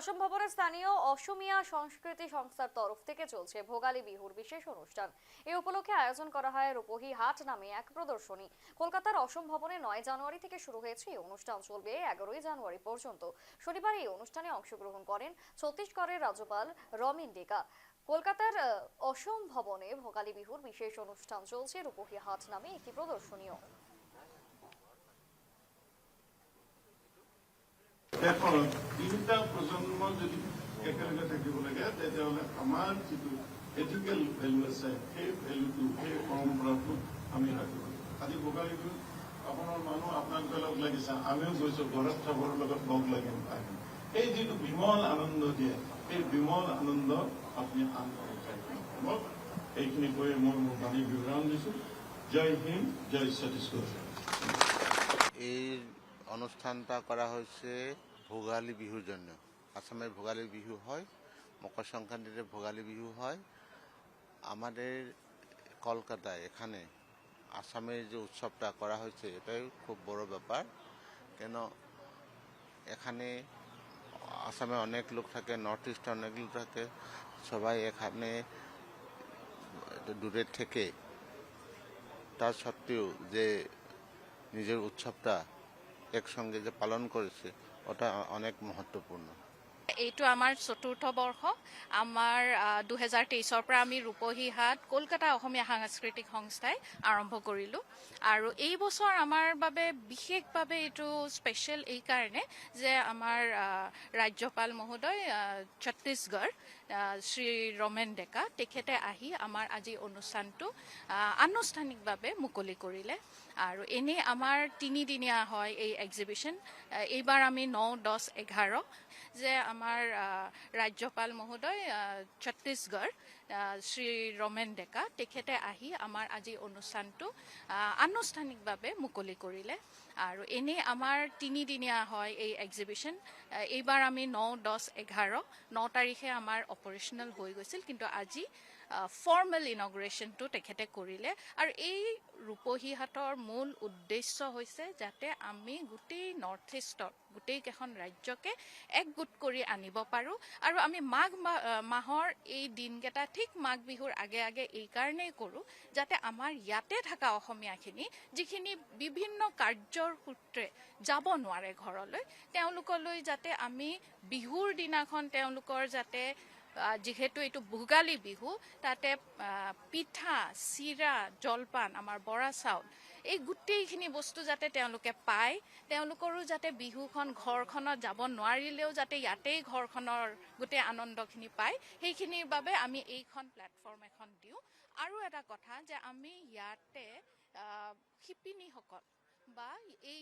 অসম ভবনে স্থানীয় অসমিয়া সংস্কৃতি সংস্থার তরফ থেকে চলছে ভোগালী বিহুর বিশেষ অনুষ্ঠান। এই উপলক্ষে আয়োজন করা হয় রূপহী হাট নামে এক প্রদর্শনী। কলকাতার অসম ভবনে 9 জানুয়ারি থেকে শুরু হয়েছে এই অনুষ্ঠান, চলবে 11 জানুয়ারি পর্যন্ত। শনিবার এই অনুষ্ঠানে অংশগ্রহণ করেন ছত্তিশগড়ের রাজ্যপাল রমিন ডেকা। কলকাতার অসম ভবনে ভোগালী বিহুর বিশেষ অনুষ্ঠান চলছে রূপহী হাট নামে একটি প্রদর্শনীও। এখন তিনিটা প্ৰজন্ম যদি একেলগে থাকিব লাগে তেতিয়াহ'লে আমাৰ যিটো এথিকেল ভেলু আছে সেই ভেলুটো সেই পৰম্পৰাটো আমি ৰাখিব লাগিব। আজি ভোগালী বিহু আপোনাৰ মানুহ আপোনাক লগ লাগিছে, আমিও গৈছোঁ ঘৰত চবৰে লগত লগ লাগিম আহিম। এই যিটো বিমল আনন্দ দিয়ে সেই বিমল আনন্দ আপুনি আন মই এইখিনি কৈ মই মোৰ বাণী বিৱৰণ দিছোঁ। জয় হিন্দ, জয় ছত্তীশগড়। এই অনুষ্ঠানটা করা হয়েছে ভোগালী বিহুর জন্য। আসামের ভোগালী বিহু হয়, মকর সংক্রান্তিতে ভোগালী বিহু হয়। আমাদের কলকাতায় এখানে আসামের যে উৎসবটা করা হয়েছে এটাই খুব বড় ব্যাপার, কেন এখানে আসামে অনেক লোক থাকে, নর্থ ইস্টে অনেক লোক থাকে, সবাই এখানে দূরের থেকে তার সত্ত্বেও যে নিজের উৎসবটা একসঙ্গে যে পালন করেছে ওটা অনেক মহত্বপূর্ণ। এইটো আমাৰ চতুৰ্থ বৰ্ষ। আমাৰ 2023 পৰা আমি ৰূপহী হাট কলকাতা অসমীয়া সাংস্কৃতিক সংস্থাই আৰম্ভ কৰিলোঁ। আৰু এই বছৰ আমাৰ বাবে বিশেষভাৱে এইটো স্পেচিয়েল এই কাৰণে যে আমাৰ ৰাজ্যপাল মহোদয় ছত্তীশগড় শ্ৰী ৰমেন ডেকা তেখেতে আহি আমাৰ আজি অনুষ্ঠানটো আনুষ্ঠানিকভাৱে মুকলি কৰিলে। আৰু এনেই আমাৰ তিনিদিনীয়া হয় এই এক্সিবিশ্যন। এইবাৰ আমি 9, 10, 11 যে আমাৰ ৰাজ্যপাল মহোদয় ছত্তীশগড় শ্ৰী ৰমেন ডেকা তেখেতে আহি আমাৰ আজি অনুষ্ঠানটো আনুষ্ঠানিকভাৱে মুকলি কৰিলে। আৰু এনেই আমাৰ তিনিদিনীয়া হয় এই এক্সিবিশ্যন। এইবাৰ আমি 9, 10, 11 9 তাৰিখে আমাৰ অপাৰেশ্যনেল হৈ গৈছিল, কিন্তু আজি ফৰ্মেল ইনগ্ৰেশ্যনটো তেখেতে কৰিলে। আৰু এই ৰূপহী হাটৰ মূল উদ্দেশ্য হৈছে যাতে আমি গোটেই নৰ্থ ইষ্টৰ গোটেইকেইখন ৰাজ্যকে একগোট কৰি আনিব পাৰোঁ। আৰু আমি মাঘ মাহৰ এই দিনকেইটা ঠিক মাঘ বিহুৰ আগে আগে এই কাৰণেই কৰোঁ যাতে আমাৰ ইয়াতে থকা অসমীয়াখিনি যিখিনি বিভিন্ন কাৰ্যৰ সূত্ৰে যাব নোৱাৰে ঘৰলৈ, তেওঁলোকলৈ যাতে আমি বিহুৰ দিনাখন তেওঁলোকৰ যাতে যিহেতু এইটো ভোগালী বিহু, তাতে পিঠা, চিৰা, জলপান, আমাৰ বৰা চাউল, এই গোটেইখিনি বস্তু যাতে তেওঁলোকে পায়, তেওঁলোকৰো যাতে বিহুখন ঘৰখনত যাব নোৱাৰিলেও যাতে ইয়াতেই ঘৰখনৰ গোটেই আনন্দখিনি পায়, সেইখিনিৰ বাবে আমি এইখন প্লেটফৰ্ম এখন দিওঁ। আৰু এটা কথা যে আমি ইয়াতে শিপিনীসকল বা এই